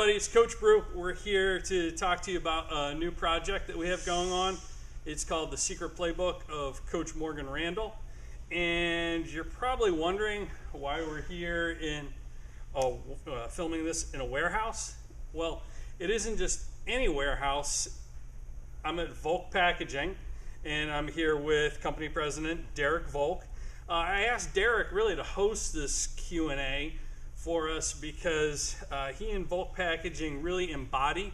everybody, it's Coach Brew. We're here to talk to you about a new project that we have going on. It's called The Secret Playbook of Coach Morgan Randall. And you're probably wondering why we're here in filming this in a warehouse. Well, it isn't just any warehouse. I'm at Volk Packaging, and I'm here with company president Derek Volk. I asked Derek really to host this Q&A for us because he and Volk Packaging really embody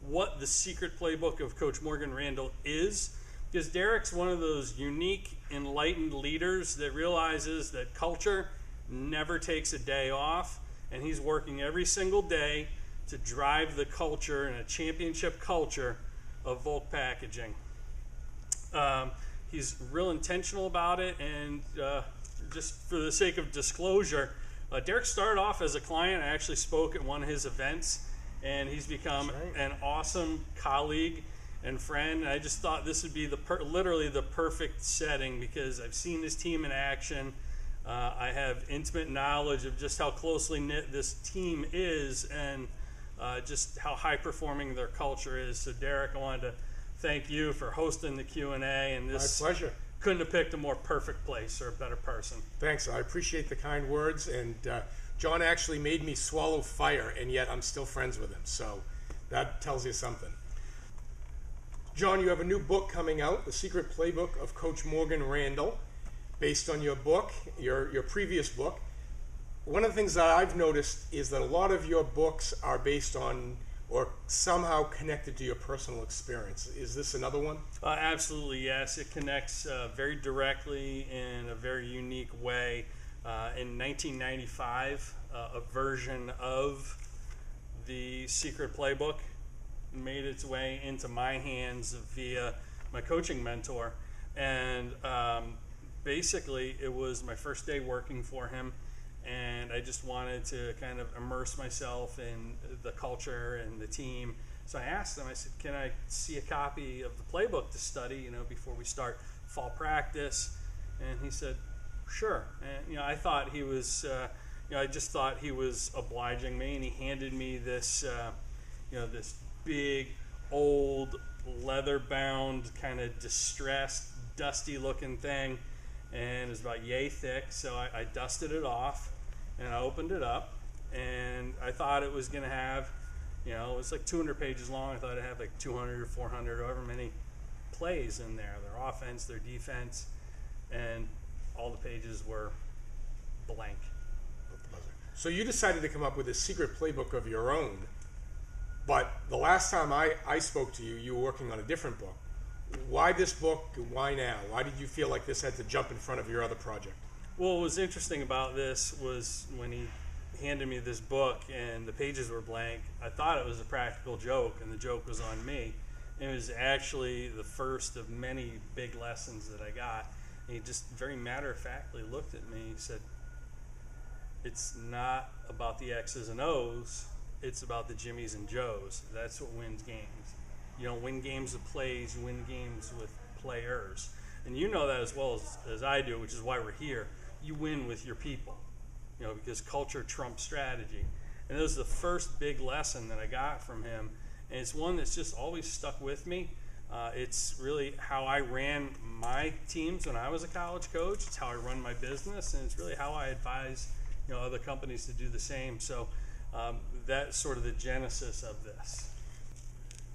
what the secret playbook of Coach Morgan Randall is. Because Derek's one of those unique, enlightened leaders that realizes that culture never takes a day off, and he's working every single day to drive the culture and a championship culture of Volk Packaging. He's real intentional about it, and just for the sake of disclosure, Derek started off as a client. I actually spoke at one of his events, and he's become an awesome colleague and friend. I just thought this would be literally the perfect setting because I've seen this team in action. I have intimate knowledge of just how closely knit this team is and just how high performing their culture is. So Derek, I wanted to thank you for hosting the Q&A, and this my pleasure. Couldn't have picked a more perfect place or a better person. Thanks. I appreciate the kind words. And John actually made me swallow fire, and yet I'm still friends with him. So that tells you something. John, you have a new book coming out, The Secret Playbook of Coach Morgan Randall, based on your book, your previous book. One of the things that I've noticed is that a lot of your books are based on or somehow connected to your personal experience. Is this another one? Absolutely, yes. It connects very directly in a very unique way. In 1995, a version of the Secret Playbook made its way into my hands via my coaching mentor. And basically, it was my first day working for him. And I just wanted to kind of immerse myself in the culture and the team. So I asked him, I said, can I see a copy of the playbook to study, before we start fall practice? And he said, sure. And, I thought he was, I just thought he was obliging me. And he handed me this, this big, old, leather-bound, kind of distressed, dusty-looking thing. And it was about yay thick. So I dusted it off. And I opened it up, and I thought it was going to have, it was like 200 pages long. I thought it'd have like 200 or 400, however many plays in there, their offense, their defense, and all the pages were blank. So you decided to come up with a secret playbook of your own, but the last time I spoke to you, you were working on a different book. Why this book? Why now? Why did you feel like this had to jump in front of your other project? Well, what was interesting about this was when he handed me this book and the pages were blank, I thought it was a practical joke, and the joke was on me. It was actually the first of many big lessons that I got. And he just very matter-of-factly looked at me and said, it's not about the X's and O's, it's about the Jimmies and Joes. That's what wins games. You don't win games with plays, you win games with players. And you know that as well as I do, which is why we're here. You win with your people, because culture trumps strategy. And that was the first big lesson that I got from him. And it's one that's just always stuck with me. It's really how I ran my teams when I was a college coach. It's how I run my business. And it's really how I advise other companies to do the same. So that's sort of the genesis of this.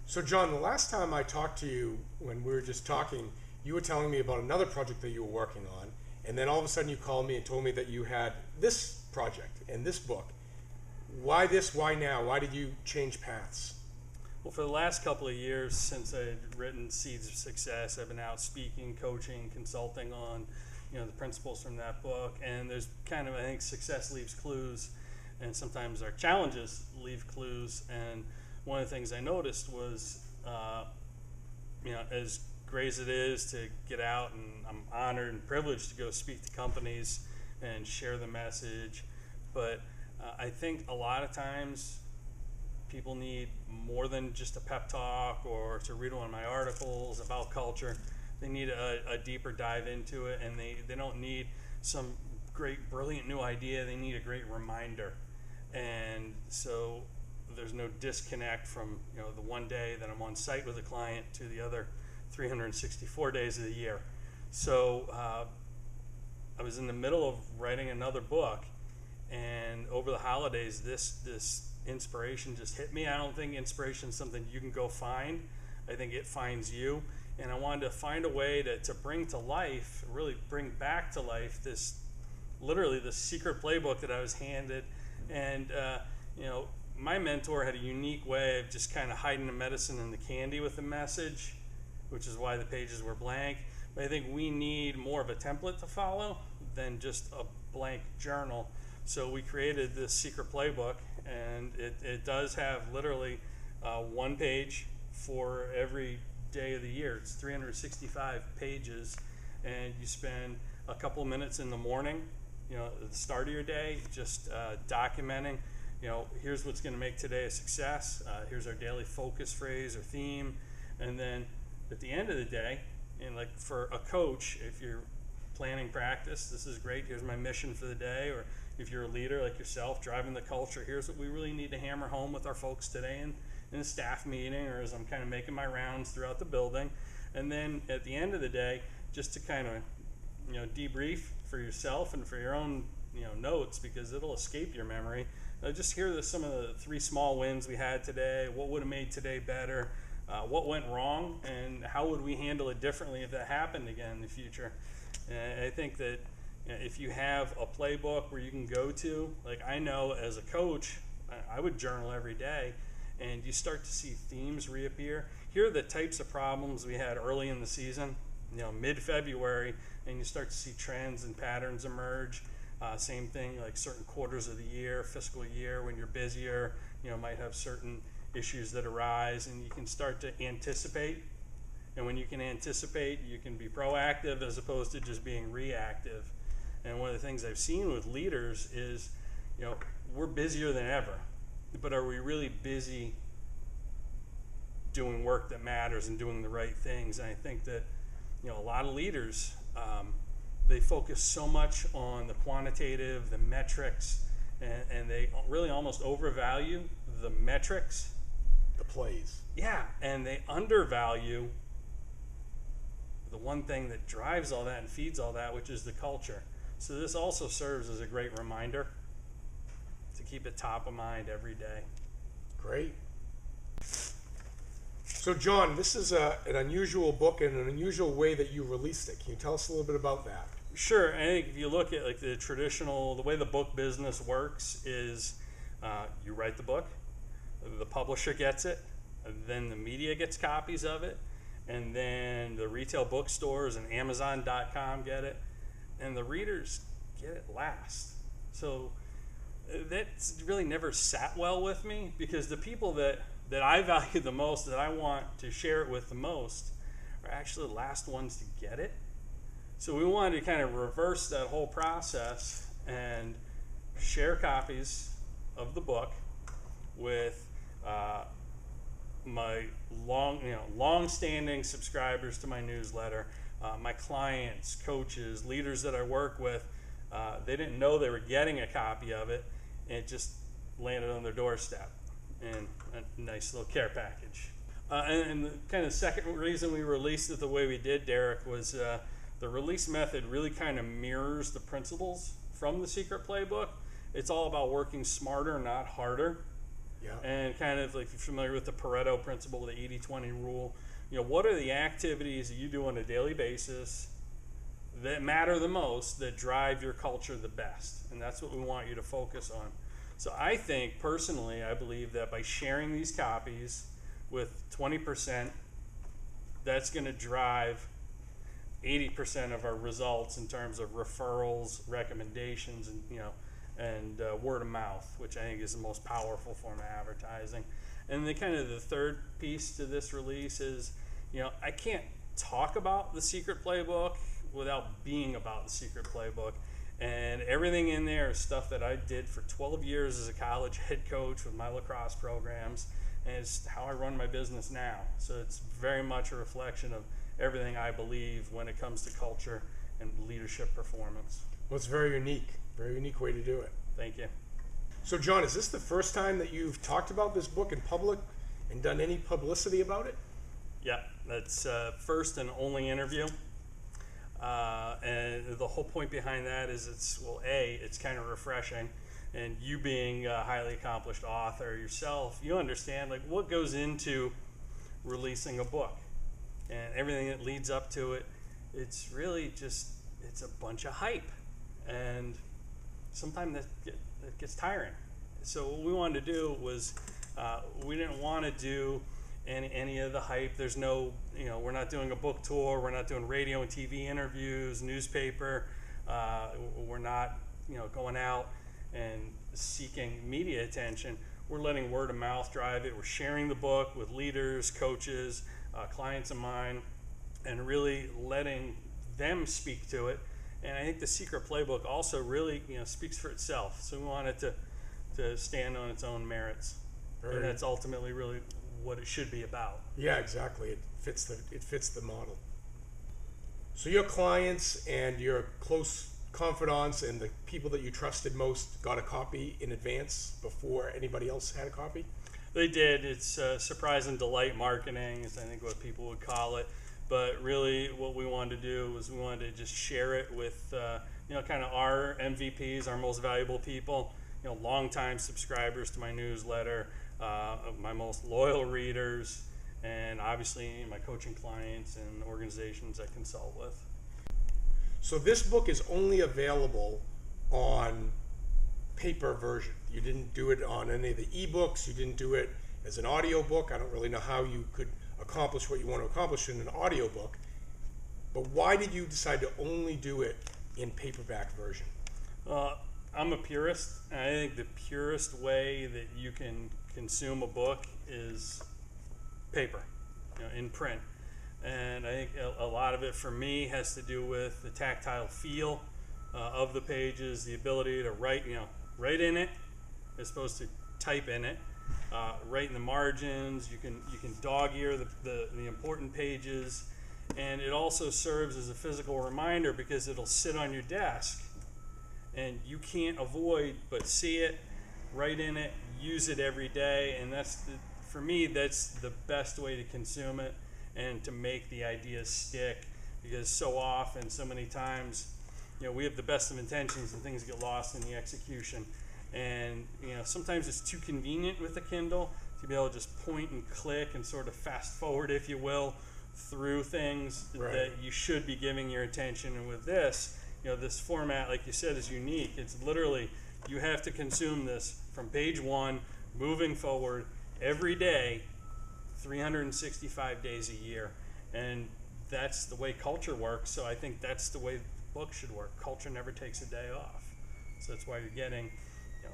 So John, the last time I talked to you when we were just talking, you were telling me about another project that you were working on. And then all of a sudden you called me and told me that you had this project and this book. Why this? Why now? Why did you change paths? Well, for the last couple of years since I'd written Seeds of Success, I've been out speaking, coaching, consulting on the principles from that book. And there's kind of, I think, success leaves clues, and sometimes our challenges leave clues. And one of the things I noticed was, as great as it is to get out, and I'm honored and privileged to go speak to companies and share the message, but I think a lot of times people need more than just a pep talk or to read one of my articles about culture. They need a deeper dive into it, and they don't need some great brilliant new idea. They need a great reminder. And so there's no disconnect from, the one day that I'm on site with a client to the other 364 days of the year. So I was in the middle of writing another book, and over the holidays, this inspiration just hit me. I don't think inspiration is something you can go find. I think it finds you. And I wanted to find a way to bring to life, really bring back to life literally the secret playbook that I was handed. And, my mentor had a unique way of just kind of hiding the medicine in the candy with the message, which is why the pages were blank. But I think we need more of a template to follow than just a blank journal. So we created this secret playbook, and it does have literally one page for every day of the year. It's 365 pages, and you spend a couple of minutes in the morning, at the start of your day, just documenting, here's what's going to make today a success. Here's our daily focus phrase or theme. And then at the end of the day, and like for a coach, if you're planning practice, this is great. Here's my mission for the day. Or if you're a leader like yourself, driving the culture, here's what we really need to hammer home with our folks today in a staff meeting, or as I'm kind of making my rounds throughout the building. And then at the end of the day, just to kind of, debrief for yourself and for your own, notes, because it'll escape your memory. Just hear some of the 3 small wins we had today. What would have made today better? What went wrong, and how would we handle it differently if that happened again in the future? And I think that if you have a playbook where you can go to, like I know as a coach, I would journal every day, and you start to see themes reappear. Here are the types of problems we had early in the season, mid-February, and you start to see trends and patterns emerge. Same thing, like certain quarters of the year, fiscal year, when you're busier, might have certain issues that arise, and you can start to anticipate. And when you can anticipate, you can be proactive as opposed to just being reactive. And one of the things I've seen with leaders is, we're busier than ever, but are we really busy doing work that matters and doing the right things? And I think that, a lot of leaders, they focus so much on the quantitative, the metrics, and they really almost overvalue the metrics. The plays. Yeah, and they undervalue the one thing that drives all that and feeds all that, which is the culture. So this also serves as a great reminder to keep it top of mind every day. Great. So John, this is an unusual book and an unusual way that you released it. Can you tell us a little bit about that? Sure. I think if you look at like the way the book business works is you write the book, the publisher gets it, and then the media gets copies of it, and then the retail bookstores and Amazon.com get it, and the readers get it last. So that's really never sat well with me, because the people that I value the most, that I want to share it with the most, are actually the last ones to get it. So we wanted to kind of reverse that whole process and share copies of the book with my long-standing subscribers to my newsletter, my clients, coaches, leaders that I work with. They didn't know they were getting a copy of it, and it just landed on their doorstep in a nice little care package. And the kind of second reason we released it the way we did, Derek, was the release method really kind of mirrors the principles from the Secret Playbook. It's all about working smarter, not harder. Yeah. And kind of like, if you're familiar with the Pareto principle, the 80-20 rule, what are the activities that you do on a daily basis that matter the most, that drive your culture the best? And that's what we want you to focus on. So I think, personally, I believe that by sharing these copies with 20%, that's going to drive 80% of our results in terms of referrals, recommendations, and word of mouth, which I think is the most powerful form of advertising. And the kind of the third piece to this release is, I can't talk about the Secret Playbook without being about the Secret Playbook. And everything in there is stuff that I did for 12 years as a college head coach with my lacrosse programs, and it's how I run my business now. So it's very much a reflection of everything I believe when it comes to culture and leadership performance. Well, it's very unique way to do it. Thank you. So, John, is this the first time that you've talked about this book in public and done any publicity about it? Yeah, that's first and only interview. And the whole point behind that is it's kind of refreshing. And you being a highly accomplished author yourself, you understand like what goes into releasing a book and everything that leads up to it. It's really just, it's a bunch of hype. And sometimes that gets tiring. So what we wanted to do was we didn't want to do any of the hype. There's no, we're not doing a book tour. We're not doing radio and TV interviews, newspaper. We're not, going out and seeking media attention. We're letting word of mouth drive it. We're sharing the book with leaders, coaches, clients of mine, and really letting them speak to it. And I think the Secret Playbook also really, speaks for itself. So we want it to stand on its own merits. And that's ultimately really what it should be about. Yeah, exactly. It fits the model. So your clients and your close confidants and the people that you trusted most got a copy in advance before anybody else had a copy? They did. It's surprise and delight marketing is I think what people would call it. But really what we wanted to do was we wanted to just share it with kind of our MVPs, our most valuable people, longtime subscribers to my newsletter, my most loyal readers, and obviously my coaching clients and organizations I consult with. So this book is only available on paper version. You didn't do it on any of the ebooks. You didn't do it as an audio book. I don't really know how you could accomplish what you want to accomplish in an audio book. But why did you decide to only do it in paperback version? I'm a purist. And I think the purest way that you can consume a book is paper, in print. And I think a lot of it for me has to do with the tactile feel of the pages, the ability to write in it as opposed to type in it, write in the margins. You can dog ear the important pages, and it also serves as a physical reminder because it'll sit on your desk and you can't avoid but see it, write in it, use it every day, and for me that's the best way to consume it and to make the ideas stick, because so often, so many times, we have the best of intentions and things get lost in the execution. And sometimes it's too convenient with a Kindle to be able to just point and click and sort of fast forward, if you will, through things that you should be giving your attention. And with this, this format, like you said, is unique. It's literally, you have to consume this from page one, moving forward every day, 365 days a year. And that's the way culture works. So I think that's the way the book should work. Culture never takes a day off. So that's why you're getting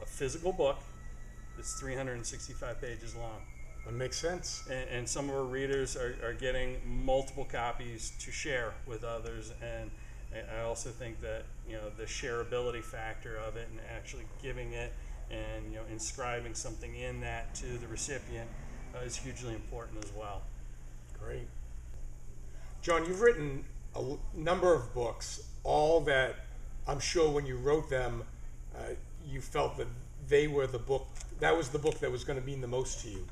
a physical book that's 365 pages long. That makes sense. And some of our readers are getting multiple copies to share with others. And I also think that the shareability factor of it and actually giving it and inscribing something in that to the recipient is hugely important as well. Great. John, you've written a number of books, all that I'm sure when you wrote them, you felt that they were the book, that was the book that was going to mean the most to you.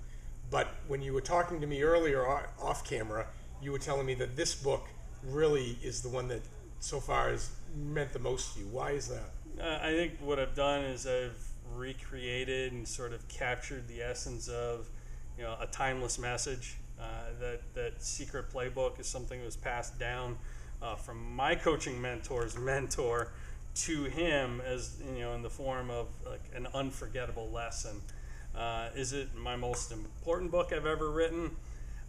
But when you were talking to me earlier off camera, you were telling me that this book really is the one that so far has meant the most to you. Why is that? I think what I've done is I've recreated and sort of captured the essence of a timeless message. That Secret Playbook is something that was passed down from my coaching mentor's mentor to him as in the form of like an unforgettable lesson. Is it my most important book I've ever written?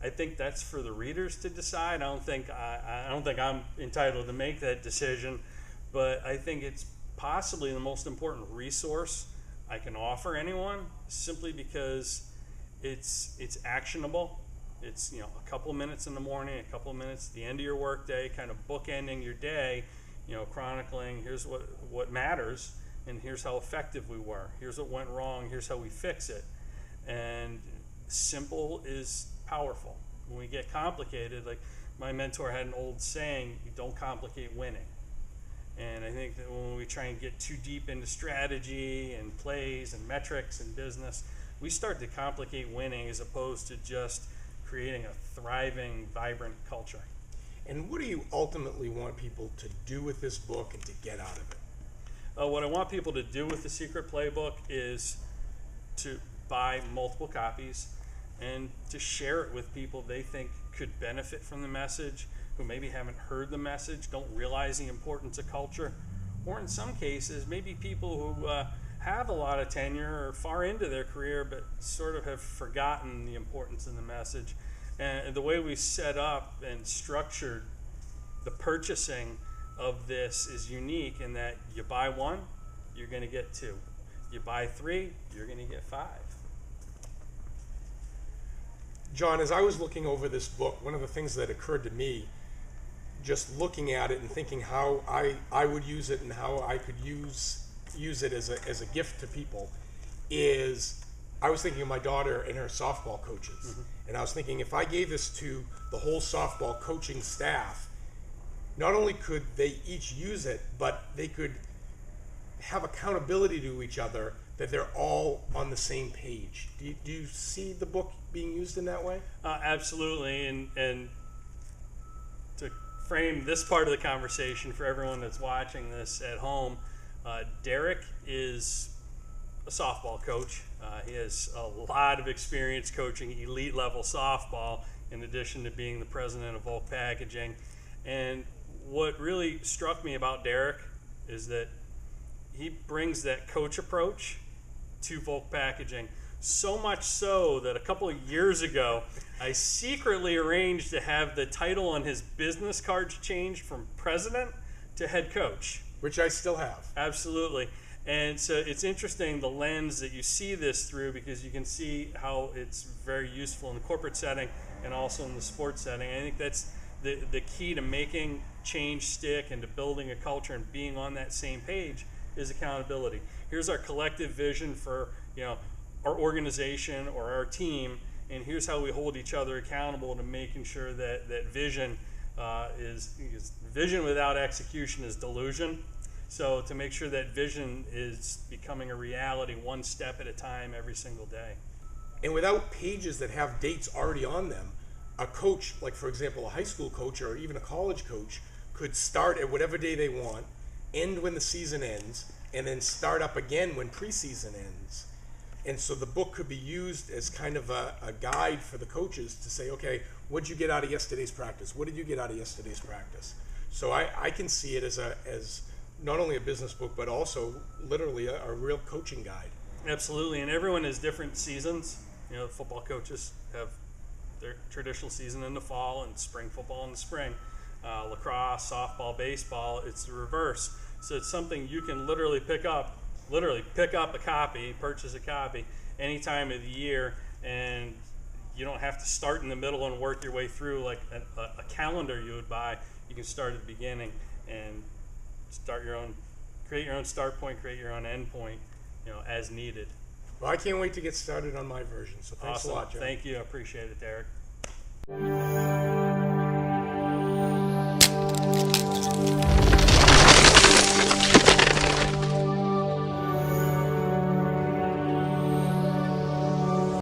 I think that's for the readers to decide. I don't think I'm entitled to make that decision, but I think it's possibly the most important resource I can offer anyone, simply because it's actionable. It's a couple of minutes in the morning, a couple of minutes at the end of your workday, kind of bookending your day, chronicling here's what matters and here's how effective we were. Here's what went wrong. Here's how we fix it. And simple is powerful. When we get complicated, like my mentor had an old saying, you don't complicate winning. And I think that when we try and get too deep into strategy and plays and metrics and business, we start to complicate winning as opposed to just creating a thriving, vibrant culture. And what do you ultimately want people to do with this book and to get out of it? What I want people to do with the Secret Playbook is to buy multiple copies and to share it with people they think could benefit from the message, who maybe haven't heard the message, don't realize the importance of culture, or in some cases, maybe people who have a lot of tenure or far into their career but sort of have forgotten the importance of the message. And the way we set up and structured the purchasing of this is unique in that you buy one, you're going to get two. You buy three, you're going to get five. John, as I was looking over this book, one of the things that occurred to me, just looking at it and thinking how I would use it and how I could use it as a gift to people, is I was thinking of my daughter and her softball coaches. Mm-hmm. And I was thinking, if I gave this to the whole softball coaching staff, not only could they each use it, but they could have accountability to each other, that they're all on the same page. Do you see the book being used in that way? Absolutely. And to frame this part of the conversation for everyone that's watching this at home, Derek is a softball coach. He has a lot of experience coaching elite level softball, in addition to being the president of Volk Packaging. And what really struck me about Derek is that he brings that coach approach to Volk Packaging, so much so that a couple of years ago I secretly arranged to have the title on his business cards changed from president to head coach, which I still have. Absolutely. And so it's interesting the lens that you see this through, because you can see how it's very useful in the corporate setting and also in the sports setting. I think that's the key to making change stick and to building a culture and being on that same page is accountability. Here's our collective vision for our organization or our team, and here's how we hold each other accountable to making sure that vision is vision without execution is delusion. So to make sure that vision is becoming a reality one step at a time every single day. And without pages that have dates already on them, a coach, like for example a high school coach or even a college coach, could start at whatever day they want, end when the season ends, and then start up again when preseason ends. And so the book could be used as kind of a guide for the coaches to say, okay, what did you get out of yesterday's practice? What did you get out of yesterday's practice? So I can see it as not only a business book, but also literally a real coaching guide. Absolutely, and everyone has different seasons. Football coaches have their traditional season in the fall, and spring football in the spring. Lacrosse, softball, baseball, it's the reverse. So it's something you can literally pick up a copy, purchase a copy any time of the year, and you don't have to start in the middle and work your way through like a calendar you would buy. You can start at the beginning and create your own start point, create your own end point, as needed. Well, I can't wait to get started on my version. So thanks Awesome. a lot, John. Thank you. I appreciate it, Derek.